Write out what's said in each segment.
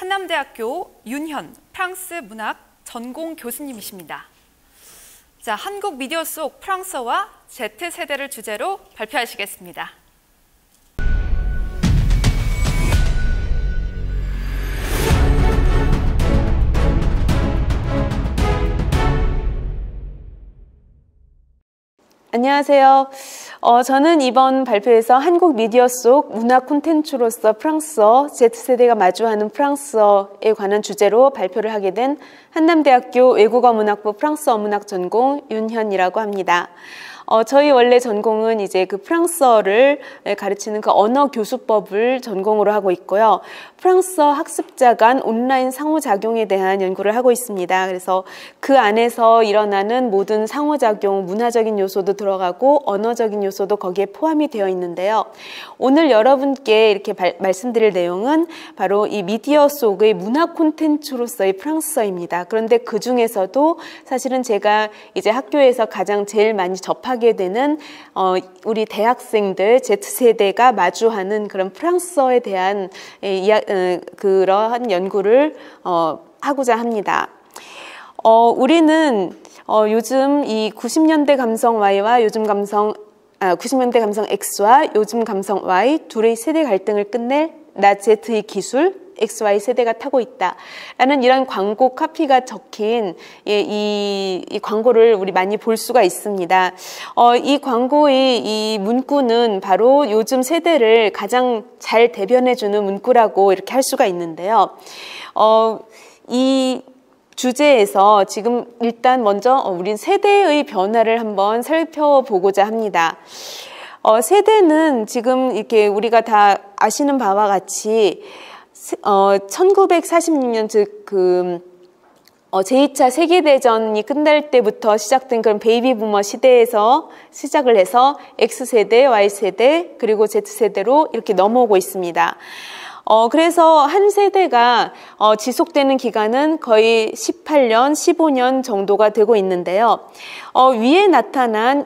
한남대학교 윤현 프랑스 문학 전공 교수님이십니다. 자, 한국 미디어 속 프랑스어와 Z세대를 주제로 발표하시겠습니다. 안녕하세요. 저는 이번 발표에서 한국 미디어 속 문학 콘텐츠로서 프랑스어, Z세대가 마주하는 프랑스어에 관한 주제로 발표를 하게 된 한남대학교 외국어문학부 프랑스어 문학 전공 윤현이라고 합니다. 저희 원래 전공은 이제 그 프랑스어를 가르치는 그 언어 교수법을 전공으로 하고 있고요. 프랑스어 학습자 간 온라인 상호작용에 대한 연구를 하고 있습니다. 그래서 그 안에서 일어나는 모든 상호작용, 문화적인 요소도 들어가고 언어적인 요소도 거기에 포함이 되어 있는데요. 오늘 여러분께 이렇게 말씀드릴 내용은 바로 이 미디어 속의 문학 콘텐츠로서의 프랑스어입니다. 그런데 그 중에서도 사실은 제가 이제 학교에서 가장 제일 많이 접하게 되는 우리 대학생들 Z세대가 마주하는 그런 프랑스어에 대한 그러한 연구를 하고자 합니다. 우리는 요즘 이 90년대 감성 Y와 요즘 감성 90년대 감성 X와 요즘 감성 Y 둘의 세대 갈등을 끝낼 나 Z의 기술 XY 세대가 타고 있다 라는 이런 광고 카피가 적힌 이 광고를 우리 많이 볼 수가 있습니다. 이 광고의 이 문구는 바로 요즘 세대를 가장 잘 대변해주는 문구라고 이렇게 할 수가 있는데요. 이 주제에서 지금 일단 먼저 우린 세대의 변화를 한번 살펴보고자 합니다. 세대는 지금 이렇게 우리가 다 아시는 바와 같이 1946년 즉 제2차 세계대전이 끝날 때부터 시작된 그런 베이비 부머 시대에서 시작을 해서 X세대, Y세대, 그리고 Z세대로 이렇게 넘어오고 있습니다. 그래서 한 세대가 지속되는 기간은 거의 18년, 15년 정도가 되고 있는데요. 위에 나타난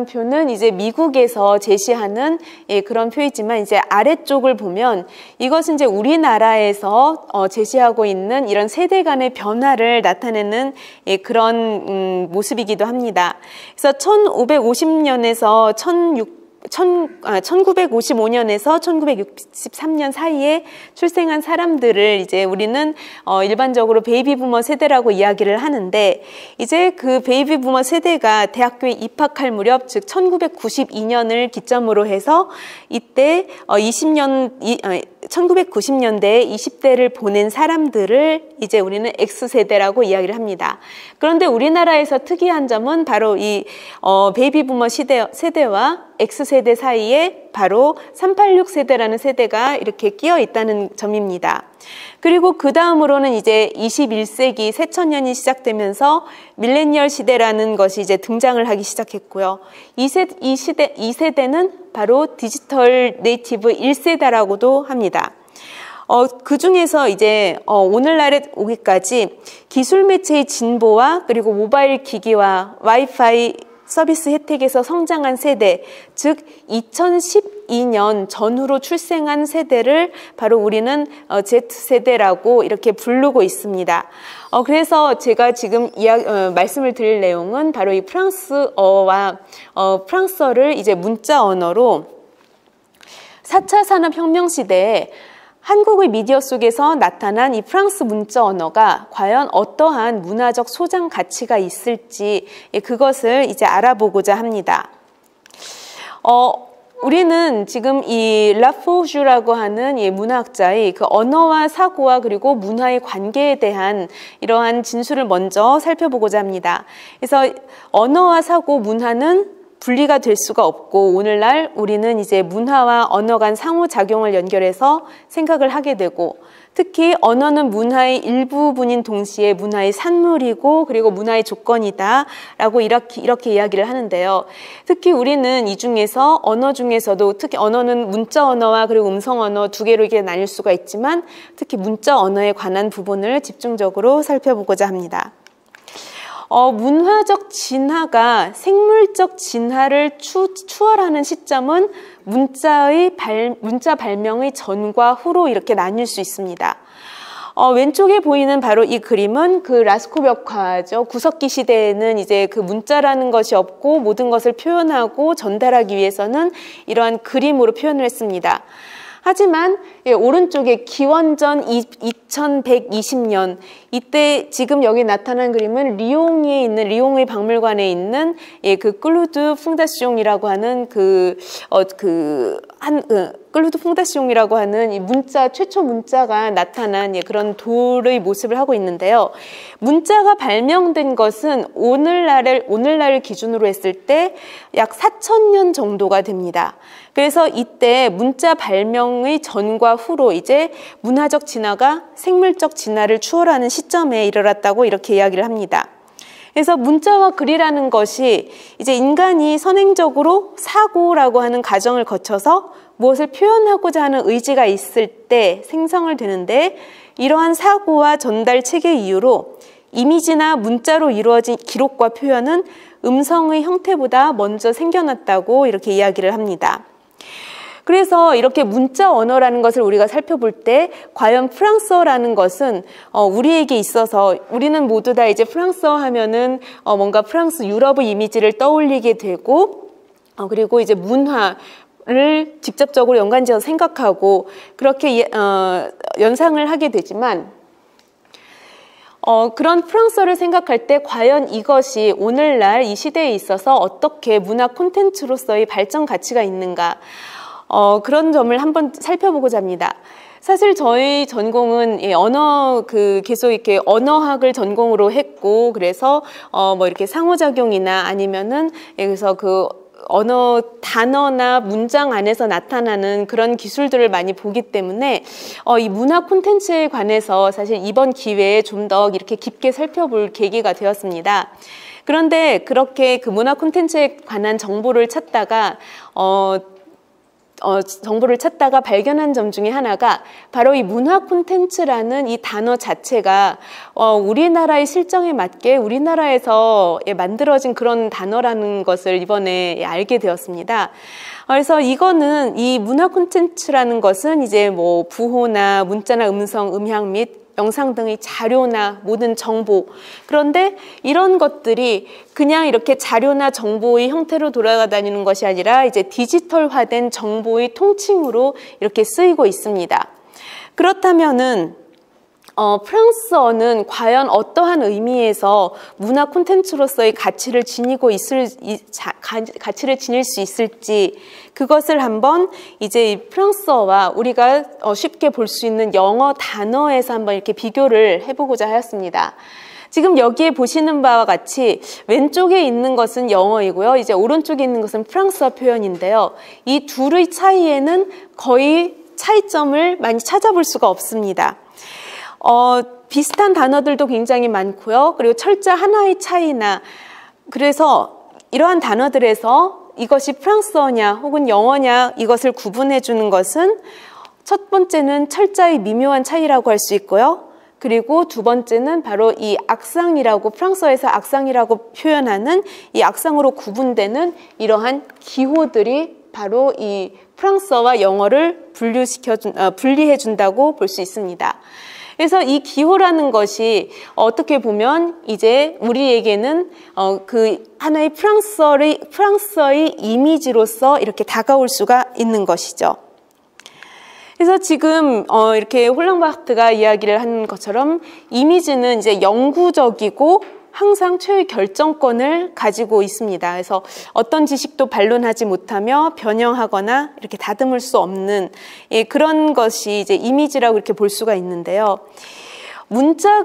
표는 이제 미국에서 제시하는 그런 표이지만 이제 아래쪽을 보면 이것은 이제 우리나라에서 제시하고 있는 이런 세대 간의 변화를 나타내는 그런 모습이기도 합니다. 그래서 1550년에서 1955년에서 1963년 사이에 출생한 사람들을 이제 우리는 일반적으로 베이비 부머 세대라고 이야기를 하는데, 이제 그 베이비 부머 세대가 대학교에 입학할 무렵, 즉 1992년을 기점으로 해서 이때 1990년대에 20대를 보낸 사람들을 이제 우리는 X세대라고 이야기를 합니다. 그런데 우리나라에서 특이한 점은 바로 이 베이비 부머 세대와 X세대 사이에 바로 386 세대라는 세대가 이렇게 끼어 있다는 점입니다. 그리고 그 다음으로는 이제 21세기 새천년이 시작되면서 밀레니얼 시대라는 것이 이제 등장을 하기 시작했고요. 이 세대는 바로 디지털 네이티브 1세대라고도 합니다. 그 중에서 이제 오늘날에 오기까지 기술 매체의 진보와 그리고 모바일 기기와 와이파이 서비스 혜택에서 성장한 세대, 즉 2012년 전후로 출생한 세대를 바로 우리는 Z세대라고 이렇게 부르고 있습니다. 그래서 제가 지금 말씀을 드릴 내용은 바로 이 프랑스어와 프랑스어를 이제 문자 언어로 4차 산업혁명 시대에 한국의 미디어 속에서 나타난 이 프랑스 문자 언어가 과연 어떠한 문화적 소장 가치가 있을지 그것을 이제 알아보고자 합니다. 우리는 지금 이 라포주라고 하는 이 문화학자의 그 언어와 사고와 그리고 문화의 관계에 대한 이러한 진술을 먼저 살펴보고자 합니다. 그래서 언어와 사고, 문화는 분리가 될 수가 없고, 오늘날 우리는 이제 문화와 언어 간 상호작용을 연결해서 생각을 하게 되고, 특히 언어는 문화의 일부분인 동시에 문화의 산물이고 그리고 문화의 조건이다 라고 이렇게 이야기를 하는데요. 특히 우리는 이 중에서 언어 중에서도 특히 언어는 문자 언어와 그리고 음성 언어 두 개로 이렇게 나뉠 수가 있지만, 특히 문자 언어에 관한 부분을 집중적으로 살펴보고자 합니다. 문화적 진화가 생물적 진화를 추월하는 시점은 문자 발명의 전과 후로 이렇게 나뉠 수 있습니다. 왼쪽에 보이는 바로 이 그림은 그 라스코 벽화죠. 구석기 시대에는 이제 그 문자라는 것이 없고 모든 것을 표현하고 전달하기 위해서는 이러한 그림으로 표현을 했습니다. 하지만 오른쪽에 기원전 2120년 이때 지금 여기 나타난 그림은 리옹에 있는 리옹의 박물관에 있는 그 클루드 퐁다시옹이라고 하는 클루드 퐁다시옹이라고 하는 이 최초 문자가 나타난 그런 돌의 모습을 하고 있는데요. 문자가 발명된 것은 오늘날을 기준으로 했을 때 약 4000년 정도가 됩니다. 그래서 이때 문자 발명의 전과 후로 이제 문화적 진화가 생물적 진화를 추월하는 시점에 이르렀다고 이렇게 이야기를 합니다. 그래서 문자와 글이라는 것이 이제 인간이 선행적으로 사고라고 하는 과정을 거쳐서 무엇을 표현하고자 하는 의지가 있을 때 생성을 되는데, 이러한 사고와 전달 체계 이유로 이미지나 문자로 이루어진 기록과 표현은 음성의 형태보다 먼저 생겨났다고 이렇게 이야기를 합니다. 그래서 이렇게 문자 언어라는 것을 우리가 살펴볼 때 과연 프랑스어라는 것은 우리에게 있어서 우리는 모두 다 이제 프랑스어 하면은 뭔가 프랑스 유럽의 이미지를 떠올리게 되고 그리고 이제 문화를 직접적으로 연관지어서 생각하고 그렇게 연상을 하게 되지만 그런 프랑스어를 생각할 때 과연 이것이 오늘날 이 시대에 있어서 어떻게 문화 콘텐츠로서의 발전 가치가 있는가, 그런 점을 한번 살펴보고자 합니다. 사실 저희 전공은 계속 이렇게 언어학을 전공으로 했고, 그래서 뭐 이렇게 상호작용이나 아니면은 그래서 그 언어 단어나 문장 안에서 나타나는 그런 기술들을 많이 보기 때문에 이 문화 콘텐츠에 관해서 사실 이번 기회에 좀 더 이렇게 깊게 살펴볼 계기가 되었습니다. 그런데 그렇게 그 문화 콘텐츠에 관한 정보를 찾다가 발견한 점 중에 하나가 바로 이 문화 콘텐츠라는 이 단어 자체가 우리나라의 실정에 맞게 우리나라에서 만들어진 그런 단어라는 것을 이번에 알게 되었습니다. 그래서 이거는 이 문화 콘텐츠라는 것은 이제 뭐 부호나 문자나 음성, 음향 및 영상 등의 자료나 모든 정보, 그런데 이런 것들이 그냥 이렇게 자료나 정보의 형태로 돌아다니는 것이 아니라 이제 디지털화된 정보의 통칭으로 이렇게 쓰이고 있습니다. 그렇다면은 프랑스어는 과연 어떠한 의미에서 문화 콘텐츠로서의 가치를 지닐 수 있을지, 그것을 한번 이제 이 프랑스어와 우리가 쉽게 볼 수 있는 영어 단어에서 한번 이렇게 비교를 해보고자 하였습니다. 지금 여기에 보시는 바와 같이 왼쪽에 있는 것은 영어이고요. 이제 오른쪽에 있는 것은 프랑스어 표현인데요. 이 둘의 차이에는 거의 차이점을 많이 찾아볼 수가 없습니다. 비슷한 단어들도 굉장히 많고요. 그리고 철자 하나의 차이나, 그래서 이러한 단어들에서 이것이 프랑스어냐 혹은 영어냐 이것을 구분해 주는 것은 첫 번째는 철자의 미묘한 차이라고 할 수 있고요. 그리고 두 번째는 바로 이 악상이라고, 프랑스어에서 악상이라고 표현하는 이 악상으로 구분되는 이러한 기호들이 바로 이 프랑스어와 영어를 분리해 준다고 볼 수 있습니다. 그래서 이 기호라는 것이 어떻게 보면 이제 우리에게는 그 하나의 프랑스어의 이미지로서 이렇게 다가올 수가 있는 것이죠. 그래서 지금 이렇게 홀랑바흐트가 이야기를 한 것처럼 이미지는 이제 영구적이고 항상 최후의 결정권을 가지고 있습니다. 그래서 어떤 지식도 반론하지 못하며 변형하거나 이렇게 다듬을 수 없는 그런 것이 이제 이미지라고 이렇게 볼 수가 있는데요.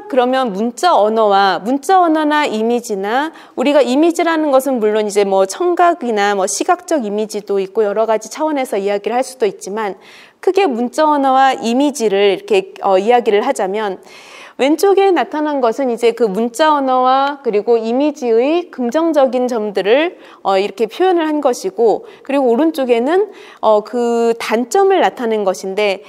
그러면 문자 언어나 이미지나, 우리가 이미지라는 것은 물론 이제 뭐 청각이나 뭐 시각적 이미지도 있고 여러 가지 차원에서 이야기를 할 수도 있지만, 크게 문자 언어와 이미지를 이렇게 이야기를 하자면, 왼쪽에 나타난 것은 이제 그 문자 언어와 그리고 이미지의 긍정적인 점들을 이렇게 표현을 한 것이고, 그리고 오른쪽에는 그 단점을 나타낸 것인데,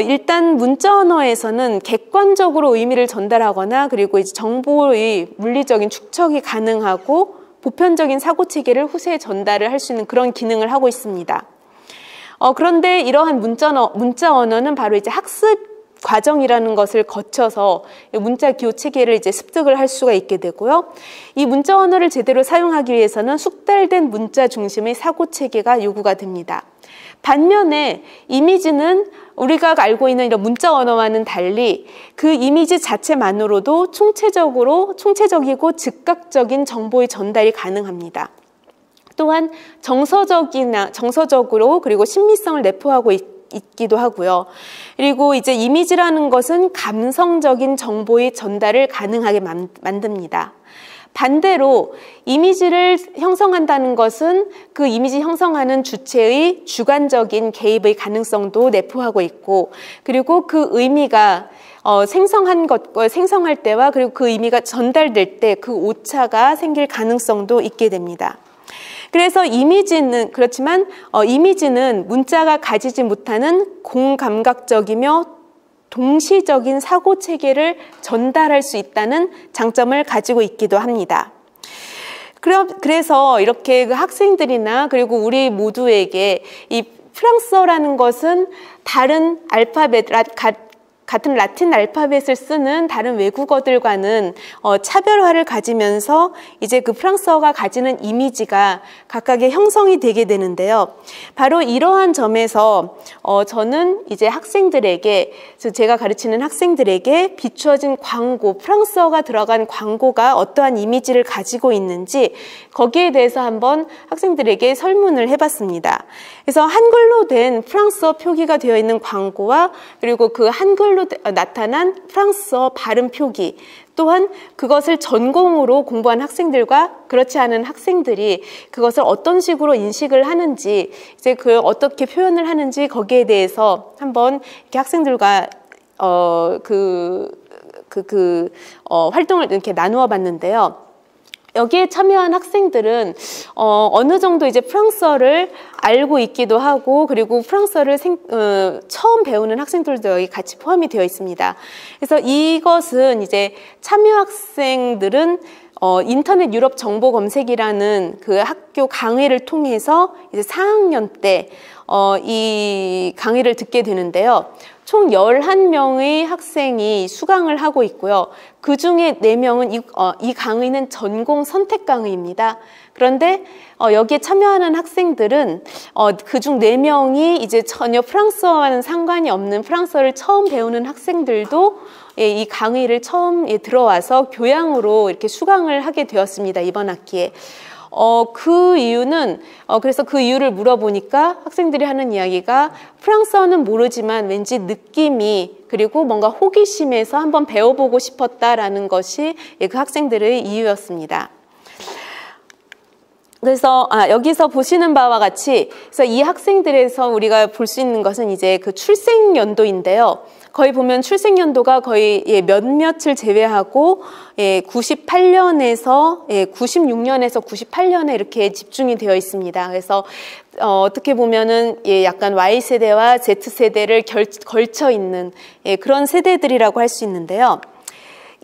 일단 문자 언어에서는 객관적으로 의미를 전달하거나 그리고 이제 정보의 물리적인 축적이 가능하고 보편적인 사고 체계를 후세에 전달을 할 수 있는 그런 기능을 하고 있습니다. 그런데 이러한 문자 언어는 바로 이제 학습 과정이라는 것을 거쳐서 문자 기호 체계를 이제 습득을 할 수가 있게 되고요. 이 문자 언어를 제대로 사용하기 위해서는 숙달된 문자 중심의 사고 체계가 요구가 됩니다. 반면에 이미지는 우리가 알고 있는 이런 문자 언어와는 달리 그 이미지 자체만으로도 총체적이고 즉각적인 정보의 전달이 가능합니다. 또한 정서적으로 그리고 신미성을 내포하고 있기도 하고요. 그리고 이제 이미지라는 것은 감성적인 정보의 전달을 가능하게 만듭니다. 반대로 이미지를 형성한다는 것은 그 이미지 형성하는 주체의 주관적인 개입의 가능성도 내포하고 있고, 그리고 그 의미가 생성할 때와 그리고 그 의미가 전달될 때 그 오차가 생길 가능성도 있게 됩니다. 그래서 이미지는 문자가 가지지 못하는 공감각적이며 동시적인 사고 체계를 전달할 수 있다는 장점을 가지고 있기도 합니다. 그래서 이렇게 그 학생들이나 그리고 우리 모두에게 이 프랑스어라는 것은 다른 같은 라틴 알파벳을 쓰는 다른 외국어들과는 차별화를 가지면서 이제 그 프랑스어가 가지는 이미지가 각각의 형성이 되게 되는데요. 바로 이러한 점에서 저는 이제 제가 가르치는 학생들에게 비추어진 광고, 프랑스어가 들어간 광고가 어떠한 이미지를 가지고 있는지 거기에 대해서 한번 학생들에게 설문을 해봤습니다. 그래서 한글로 된 프랑스어 표기가 되어 있는 광고와 그리고 그 한글로 나타난 프랑스어 발음 표기, 또한 그것을 전공으로 공부한 학생들과 그렇지 않은 학생들이 그것을 어떤 식으로 인식을 하는지, 이제 어떻게 표현을 하는지 거기에 대해서 한번 이렇게 학생들과 활동을 이렇게 나누어 봤는데요. 여기에 참여한 학생들은 어느 정도 이제 프랑스어를 알고 있기도 하고, 그리고 프랑스어를 처음 배우는 학생들도 여기 같이 포함이 되어 있습니다. 그래서 이것은 이제 참여 학생들은 인터넷 유럽 정보 검색이라는 그 학교 강의를 통해서 이제 4학년 때 이 강의를 듣게 되는데요. 총 11명의 학생이 수강을 하고 있고요. 그 중에 4명은 이 강의는 전공 선택 강의입니다. 그런데 여기에 참여하는 학생들은 그 중 4명이 이제 전혀 프랑스어와는 상관이 없는 프랑스어를 처음 배우는 학생들도 이 강의를 처음 들어와서 교양으로 이렇게 수강을 하게 되었습니다. 이번 학기에. 그 이유는 그래서 그 이유를 물어보니까 학생들이 하는 이야기가 프랑스어는 모르지만 왠지 느낌이 그리고 뭔가 호기심에서 한번 배워보고 싶었다라는 것이 그 학생들의 이유였습니다. 그래서 여기서 보시는 바와 같이 그래서 이 학생들에서 우리가 볼 수 있는 것은 이제 그 출생 연도인데요. 거의 보면 출생 연도가 거의 몇몇을 제외하고 98년에서 96년에서 98년에 이렇게 집중이 되어 있습니다. 그래서 어떻게 보면은 약간 Y세대와 Z세대를 걸쳐 있는 그런 세대들이라고 할 수 있는데요.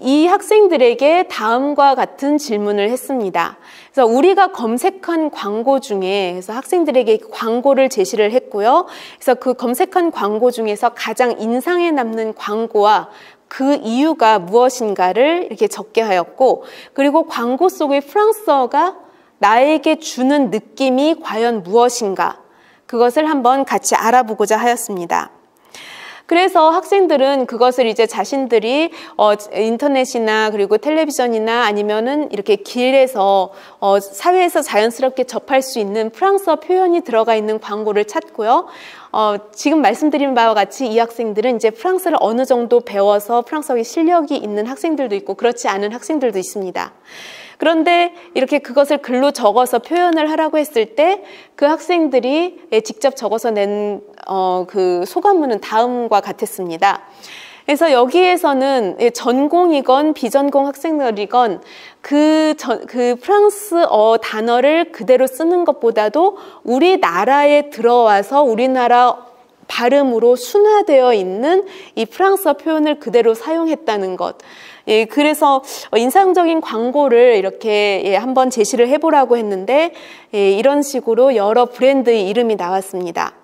이 학생들에게 다음과 같은 질문을 했습니다. 그래서 우리가 검색한 광고 중에 그래서 학생들에게 광고를 제시를 했고요. 그래서 그 검색한 광고 중에서 가장 인상에 남는 광고와 그 이유가 무엇인가를 이렇게 적게 하였고, 그리고 광고 속의 프랑스어가 나에게 주는 느낌이 과연 무엇인가, 그것을 한번 같이 알아보고자 하였습니다. 그래서 학생들은 그것을 이제 자신들이 인터넷이나 그리고 텔레비전이나 아니면은 이렇게 길에서 사회에서 자연스럽게 접할 수 있는 프랑스어 표현이 들어가 있는 광고를 찾고요. 지금 말씀드린 바와 같이 이 학생들은 이제 프랑스를 어느 정도 배워서 프랑스어에 실력이 있는 학생들도 있고 그렇지 않은 학생들도 있습니다. 그런데 이렇게 그것을 글로 적어서 표현을 하라고 했을 때 그 학생들이 직접 적어서 낸 그 소감문은 다음과 같았습니다. 그래서 여기에서는 전공이건 비전공 학생들이건 그 프랑스어 단어를 그대로 쓰는 것보다도 우리나라에 들어와서 우리나라 발음으로 순화되어 있는 이 프랑스어 표현을 그대로 사용했다는 것. 예, 그래서 인상적인 광고를 이렇게 한번 제시를 해보라고 했는데 이런 식으로 여러 브랜드의 이름이 나왔습니다.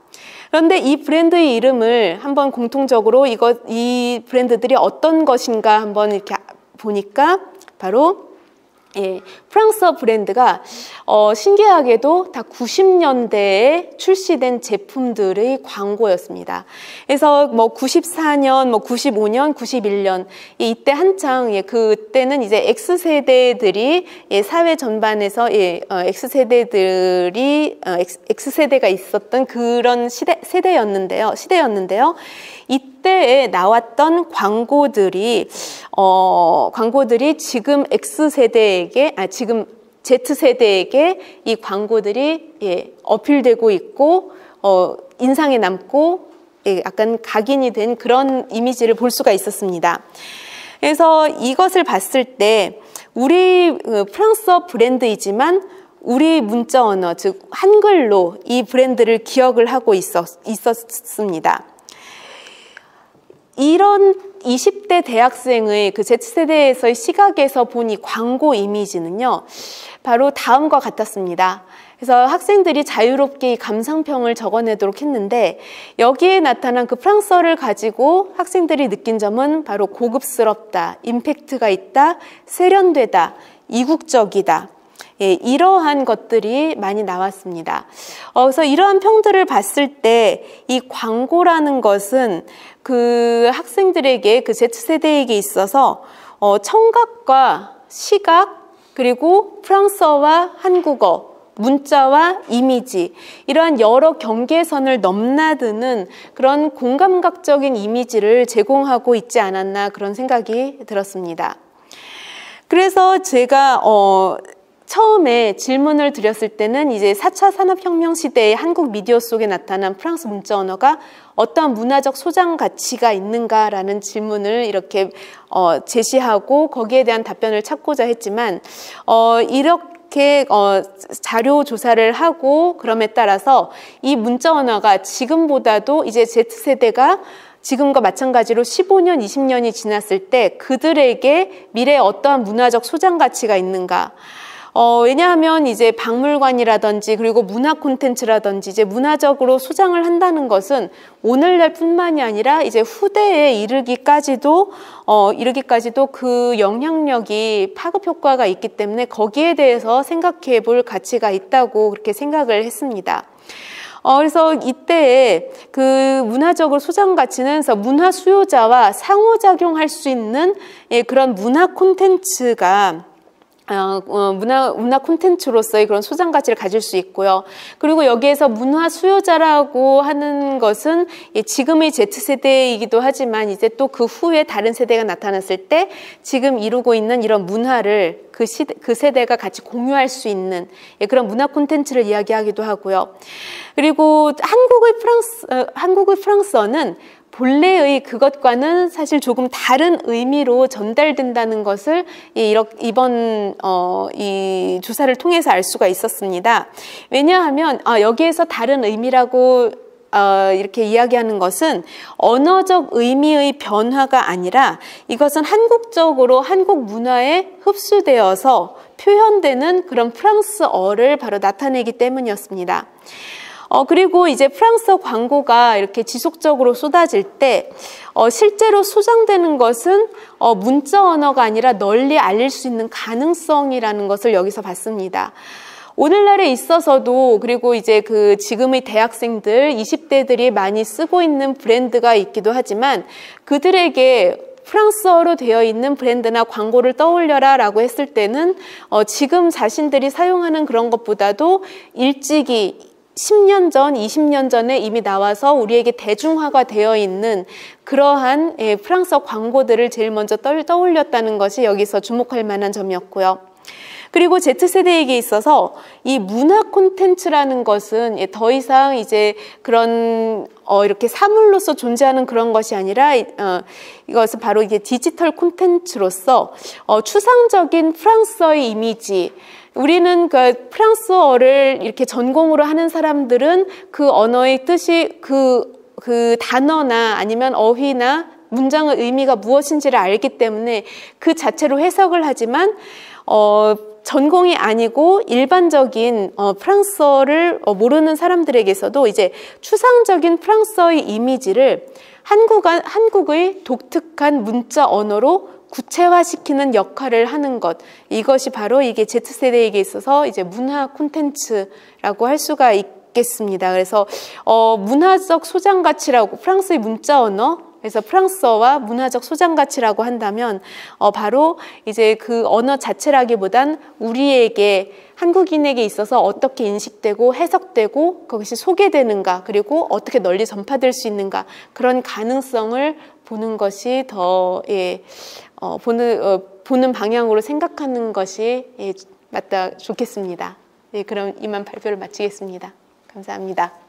그런데 이 브랜드의 이름을 한번 공통적으로 이 브랜드들이 어떤 것인가 한번 이렇게 보니까 바로 프랑스어 브랜드가 신기하게도 다 90년대에 출시된 제품들의 광고였습니다. 그래서 뭐 94년, 뭐 95년, 91년 이때 한창 그때는 이제 X세대들이 사회 전반에서 X세대가 있었던 그런 시대였는데요. 이때에 나왔던 광고들이 지금 지금 Z세대에게 이 광고들이 어필되고 있고 인상에 남고 약간 각인이 된 그런 이미지를 볼 수가 있었습니다. 그래서 이것을 봤을 때 우리 프랑스어 브랜드이지만 우리 문자 언어, 즉 한글로 이 브랜드를 기억을 하고 있었습니다. 이런 20대 대학생의 그 Z세대에서의 시각에서 본 이 광고 이미지는요, 바로 다음과 같았습니다. 그래서 학생들이 자유롭게 이 감상평을 적어내도록 했는데 여기에 나타난 그 프랑스어를 가지고 학생들이 느낀 점은 바로 고급스럽다, 임팩트가 있다, 세련되다, 이국적이다. 이러한 것들이 많이 나왔습니다. 그래서 이러한 평들을 봤을 때 이 광고라는 것은 그 학생들에게, 그 Z세대에게 있어서 청각과 시각, 그리고 프랑스어와 한국어, 문자와 이미지, 이러한 여러 경계선을 넘나드는 그런 공감각적인 이미지를 제공하고 있지 않았나 그런 생각이 들었습니다. 그래서 제가 처음에 질문을 드렸을 때는 이제 4차 산업혁명 시대의 한국 미디어 속에 나타난 프랑스 문자 언어가 어떠한 문화적 소장 가치가 있는가라는 질문을 이렇게 제시하고 거기에 대한 답변을 찾고자 했지만 이렇게 자료 조사를 하고 그럼에 따라서 이 문자 언어가 지금보다도 이제 Z세대가 지금과 마찬가지로 15년, 20년이 지났을 때 그들에게 미래에 어떠한 문화적 소장 가치가 있는가. 왜냐하면 이제 박물관이라든지 그리고 문화 콘텐츠라든지 이제 문화적으로 소장을 한다는 것은 오늘날 뿐만이 아니라 이제 후대에 이르기까지도 그 영향력이 파급 효과가 있기 때문에 거기에 대해서 생각해 볼 가치가 있다고 그렇게 생각을 했습니다. 그래서 이때에 그 문화적으로 소장 가치는 그래서 문화 수요자와 상호작용할 수 있는 그런 문화 콘텐츠가 문화 콘텐츠로서의 그런 소장 가치를 가질 수 있고요. 그리고 여기에서 문화 수요자라고 하는 것은 지금의 Z세대이기도 하지만 이제 또 그 후에 다른 세대가 나타났을 때 지금 이루고 있는 이런 문화를 그 세대가 같이 공유할 수 있는 그런 문화 콘텐츠를 이야기하기도 하고요. 그리고 한국의 프랑스어는 본래의 그것과는 사실 조금 다른 의미로 전달된다는 것을 이번 이 조사를 통해서 알 수가 있었습니다. 왜냐하면 여기에서 다른 의미라고 이렇게 이야기하는 것은 언어적 의미의 변화가 아니라 이것은 한국적으로 한국 문화에 흡수되어서 표현되는 그런 프랑스어를 바로 나타내기 때문이었습니다. 그리고 이제 프랑스어 광고가 이렇게 지속적으로 쏟아질 때 실제로 소장되는 것은 문자 언어가 아니라 널리 알릴 수 있는 가능성이라는 것을 여기서 봤습니다. 오늘날에 있어서도 그리고 이제 그 지금의 대학생들 20대들이 많이 쓰고 있는 브랜드가 있기도 하지만 그들에게 프랑스어로 되어 있는 브랜드나 광고를 떠올려라 라고 했을 때는 지금 자신들이 사용하는 그런 것보다도 일찍이 10년 전, 20년 전에 이미 나와서 우리에게 대중화가 되어 있는 그러한 프랑스어 광고들을 제일 먼저 떠올렸다는 것이 여기서 주목할 만한 점이었고요. 그리고 Z세대에게 있어서 이 문화 콘텐츠라는 것은 더 이상 이제 그런 이렇게 사물로서 존재하는 그런 것이 아니라 이것은 바로 이게 디지털 콘텐츠로서 추상적인 프랑스어의 이미지, 우리는 그 프랑스어를 이렇게 전공으로 하는 사람들은 그 언어의 뜻이 그 그 단어나 아니면 어휘나 문장의 의미가 무엇인지를 알기 때문에 그 자체로 해석을 하지만 전공이 아니고 일반적인 프랑스어를 모르는 사람들에게서도 이제 추상적인 프랑스어의 이미지를 한국의 독특한 문자 언어로 구체화시키는 역할을 하는 것, 이것이 바로 이게 Z세대에게 있어서 이제 문화 콘텐츠라고 할 수가 있겠습니다. 그래서 문화적 소장 가치라고, 프랑스의 문자 언어, 그래서 프랑스어와 문화적 소장 가치라고 한다면 바로 이제 그 언어 자체라기보단 우리에게, 한국인에게 있어서 어떻게 인식되고 해석되고 그것이 소개되는가, 그리고 어떻게 널리 전파될 수 있는가, 그런 가능성을 보는 것이 더 보는 방향으로 생각하는 것이 맞다, 좋겠습니다. 그럼 이만 발표를 마치겠습니다. 감사합니다.